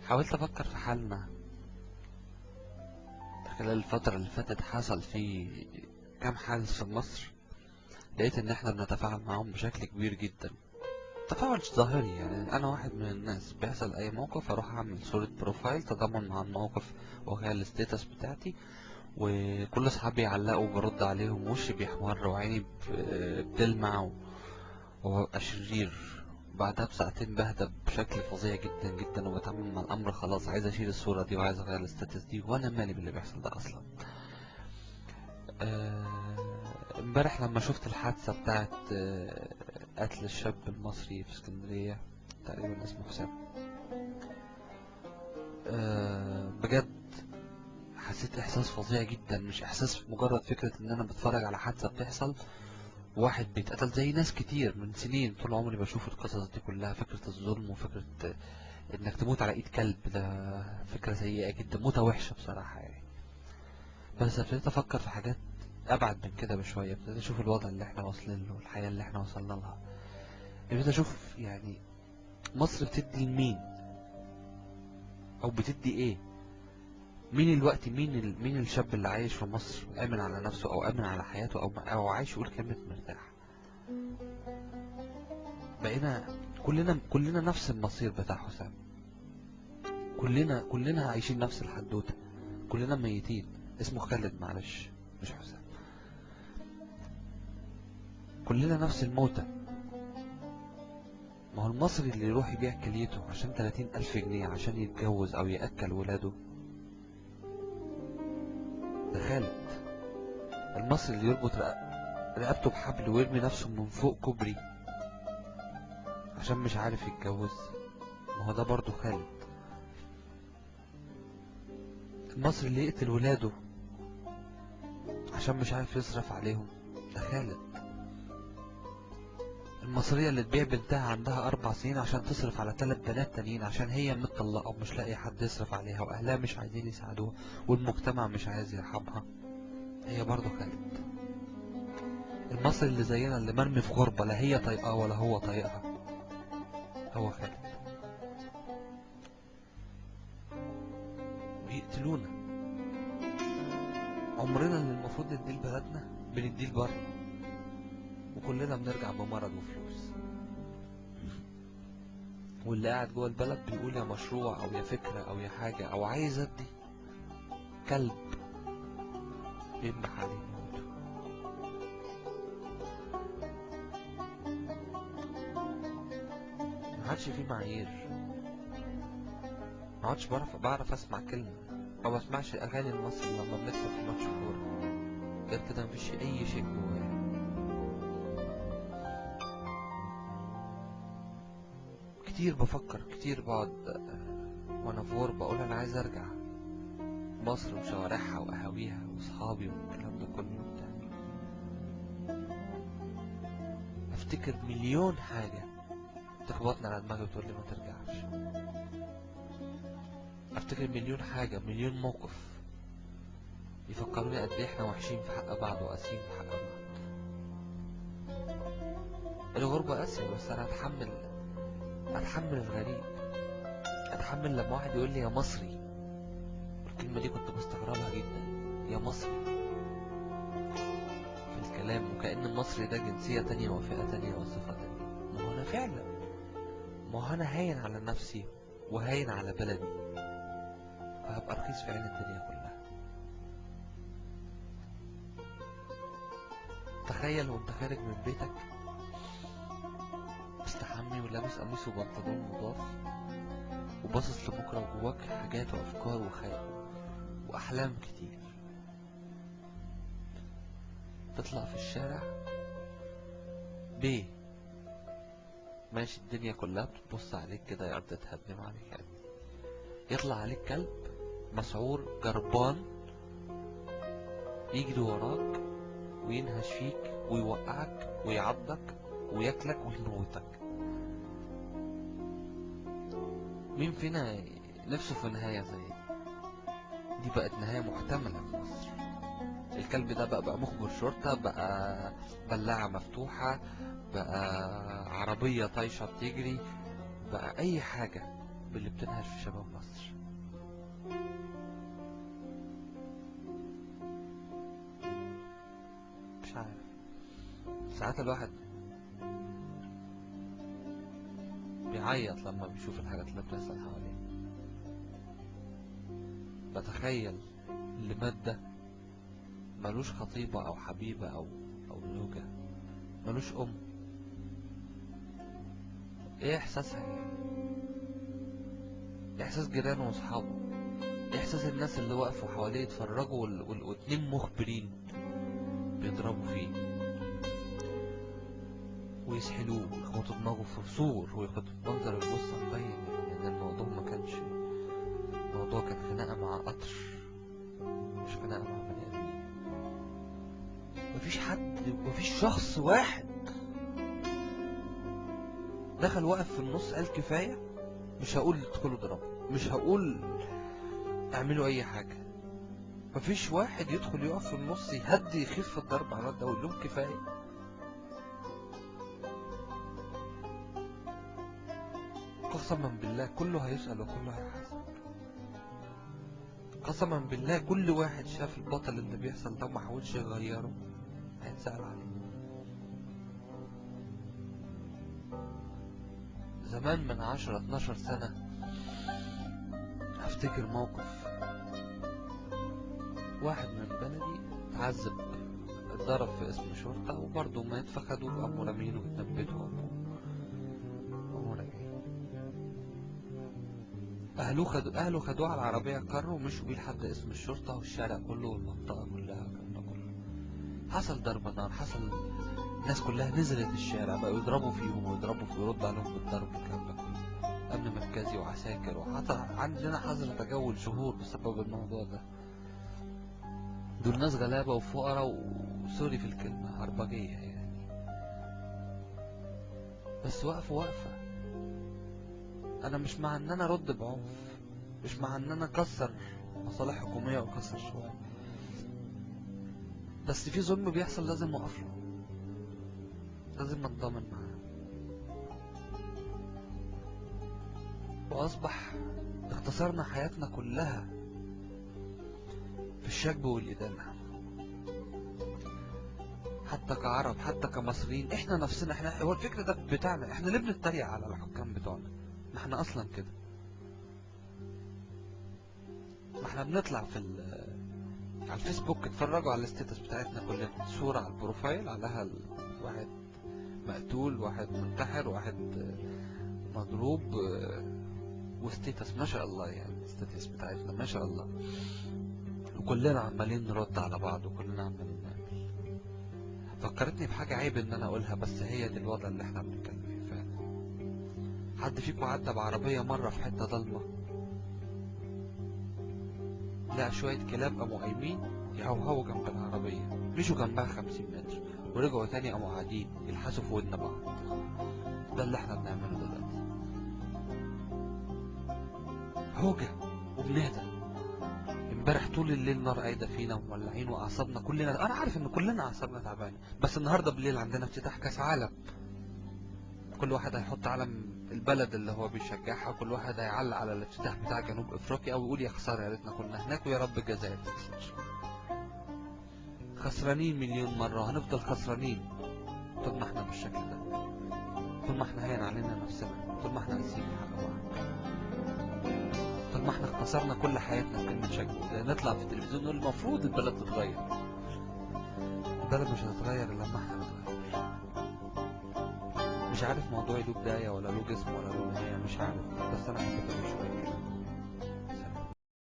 حاولت افكر في حالنا خلال الفترة اللي فاتت. حصل في كام حادث في مصر، لقيت ان احنا بنتفاعل معاهم بشكل كبير جدا. تفاعل ظاهري، يعني انا واحد من الناس بيحصل اي موقف اروح اعمل صورة بروفايل تضامن مع الموقف واغير الستيتس بتاعتي، وكل اصحابي يعلقوا برد عليهم، وشي بيحمر وعيني بتلمع وببقى شرير. بعدها بساعتين بهدى بشكل فظيع جدا جدا، وبتعامل مع الامر خلاص عايز اشيل الصورة دي وعايز اغير الستاتس دي، وانا مالي باللي بيحصل ده اصلا. امبارح لما شفت الحادثة بتاعت قتل الشاب المصري في اسكندرية، تقريبا اسمه حسام، بجد حسيت احساس فظيع جدا. مش احساس مجرد فكرة ان انا بتفرج على حادثة بتحصل واحد بيتقتل زي ناس كتير من سنين. طول عمري بشوف القصص دي كلها، فكرة الظلم وفكرة انك تموت على ايد كلب، ده فكرة سيئة جدا، موتة وحشة بصراحة يعني. بس ابتديت افكر في حاجات ابعد من كده بشوية. ابتديت اشوف الوضع اللي احنا واصلين له، الحياة اللي احنا وصلنا لها. ابتديت اشوف يعني مصر بتدي لمين او بتدي ايه. مين الوقت، مين الشاب اللي عايش في مصر امن على نفسه او امن على حياته او عايش يقول كلمة مرتاح. بقينا كلنا نفس المصير بتاع حسام. كلنا عايشين نفس الحدوتة، كلنا ميتين. اسمه خالد، معلش مش حسام. كلنا نفس الموتى. ما هو المصري اللي يروح يبيع كليته عشان 30,000 جنيه عشان يتجوز او يأكل ولاده، ده خالد. المصري اللي يربط رقبته بحبل ويرمي نفسه من فوق كوبري عشان مش عارف يتجوز، ما هو ده برضه خالد. المصري اللي يقتل ولاده عشان مش عارف يصرف عليهم، ده خالد. المصرية اللي تبيع بنتها عندها 4 سنين عشان تصرف على 3 بنات تانيين عشان هي متطلقة ومش لاقي حد يصرف عليها، واهلها مش عايزين يساعدوها والمجتمع مش عايز يرحمها، هي برضه خالد. المصري اللي زينا اللي مرمي في غربة، لا هي طايقاه ولا هو طايقها، هو خالد. بيقتلونا. عمرنا اللي المفروض نديه لبلدنا بنديه لبره، وكلنا بنرجع بمرض وفلوس. واللي قاعد جوه البلد بيقول يا مشروع او يا فكرة او يا حاجة او عايز ادي، كلب بينبح عليه موته. ما عادش في معايير، ما عادش بعرف اسمع كلمة. ما بسمعش اغاني المصري لما بنكسب في ماتش كورة، غير كده مفيش اي شيء جوايا. كتير بفكر، كتير بقعد وانا في غربة اقول انا عايز ارجع مصر وشوارعها وقهاويها واصحابي والكلام ده كله وبتاع. افتكر مليون حاجة تخبطني على دماغي وتقول لي ما ترجعش. افتكر مليون حاجة، مليون موقف يفكروني قد ايه احنا وحشين في حق بعض وقاسيين في حق بعض. الغربة قاسية، بس انا اتحمل الغريب. اتحمل لما واحد يقول لي يا مصري. الكلمة دي كنت بستغربها جدا، يا مصري في الكلام، وكأن المصري ده جنسية تانية وفئة تانية وصفة تانية. ما هو انا فعلا، ما هو انا هاين على نفسي وهاين على بلدي، فهبقى رخيص في عين الدنيا كلها. تخيل وانت خارج من بيتك مستحمي ولابس قميص وبنطلون نضاف وباصص لبكرة وجواك حاجات وأفكار وخيال وأحلام كتير، تطلع في الشارع بيه ماشي الدنيا كلها بتبص عليك كده يا أرض تهدم عليك يعني. يطلع عليك كلب مسعور جربان يجري وراك وينهش فيك ويوقعك ويعضك وياكلك ويموتك. مين فينا نفسه في نهاية زي دي؟ بقت نهاية محتملة في مصر. الكلب ده بقى مخبر شرطة، بقى بلاعة مفتوحة، بقى عربية طايشة بتجري، بقى أي حاجة. باللي بتنهش في شباب مصر. مش عارف، ساعات الواحد بيعيط لما بيشوف الحاجات اللي بتحصل حواليه. بتخيل اللي مات ده ملوش خطيبة او حبيبة او زوجة، ملوش ام، ايه احساسها يعني؟ إيه احساس جيرانه واصحابه؟ إيه احساس الناس اللي وقفوا حواليه يتفرجوا واتنين مخبرين بيضربوا فيه ويسحلوه ويخبطوا دماغه في سور ويخبطوا منظر الجثة مبين يعني ان الموضوع ما كانش الموضوع، كان خناقة مع قطر مش خناقة مع بني ادمين. مفيش حد، مفيش شخص واحد دخل وقف في النص قال كفاية، مش هقول ادخلوا ضربوا، مش هقول اعملوا اي حاجة. مفيش واحد يدخل يقف في النص يهدي يخف الضرب على الواد ده ويقول لهم كفاية. قسما بالله كله هيسأل وكله هيحاسب. قسما بالله كل واحد شاف البطل اللي بيحصل ده وما حاولش يغيره هيتسأل عليه. زمان من 10-12 سنة افتكر موقف، واحد من بلدي اتعذب، اتضرب في اسم شرطة وبرضه مات، فخدوه وقاموا رامينه قدام بيته وقاموا راجعين. أهله خدوه على العربية كرة ومشوا بيه لحد اسم الشرطة والشارع كله والمنطقة كلها الكلام ده كله. حصل ضرب نار، حصل، الناس كلها نزلت الشارع بقوا يضربوا فيهم ويضربوا في ويرد عليهم بالضرب والكلام ده كله. أمن مركزي وعساكر، وحتى عندنا حظر تجول شهور بسبب الموضوع ده. دول ناس غلابة وفقراء وسوري في الكلمة عربجية يعني، بس وقفوا وقفة. أنا مش مع إن أنا أرد بعنف، مش مع إن أنا أكسر مصالح حكومية وأكسر شوية، بس في ظلم بيحصل لازم أقفله، لازم أتضامن معاه. وأصبح اختصرنا حياتنا كلها في الشجب والإدانة، حتى كعرب حتى كمصريين. احنا نفسنا، احنا هو الفكر ده بتاعنا، احنا ليه بنتريق على الحكام بتوعنا؟ ما احنا اصلا كده، ما احنا بنطلع على الفيسبوك، اتفرجوا على الستيتس بتاعتنا كلنا، صورة على البروفايل عليها واحد مقتول، واحد منتحر، واحد مضروب، وستيتس ما شاء الله يعني، الستيتس بتاعتنا ما شاء الله، وكلنا عمالين نرد على بعض وكلنا عمالين نعمل. فكرتني بحاجة عيب ان انا اقولها، بس هي دي الوضع اللي احنا بنتكلم فيه فعلا. حد فيكم عدى بعربية مرة في حتة ضلمة لقى شوية كلاب قاموا قايمين يهوهوا جنب العربية، مشوا جنبها 50 متر ورجعوا تاني قاموا قاعدين يلحسوا في ودن بعض؟ ده اللي احنا بنعمله دلوقتي، هوجة وبنهدى. امبارح طول الليل نار قايدة فينا ومولعين واعصابنا كلنا، انا عارف ان كلنا اعصابنا تعبانة، بس النهاردة بالليل عندنا افتتاح كاس عالم، كل واحد هيحط علم البلد اللي هو بيشجعها، وكل واحد هيعلق على الافتتاح بتاع جنوب افريقيا ويقول يا خسارة يا ريتنا كنا هناك ويا رب الجزائر تكسب. خسرانين مليون مرة وهنفضل خسرانين طول ما احنا بالشكل ده، طول ما احنا هين علينا نفسنا، طول ما احنا قاسيين في حق بعض، طول ما احنا اختصرنا كل حياتنا في كلمة شكوى. نطلع في التلفزيون نقول المفروض البلد تتغير، البلد مش هتتغير الا لما احنا نتغير. مش عارف موضوعي له بداية ولا له جسم ولا له نهاية، مش عارف، بس انا حبيت اقول شوية كده.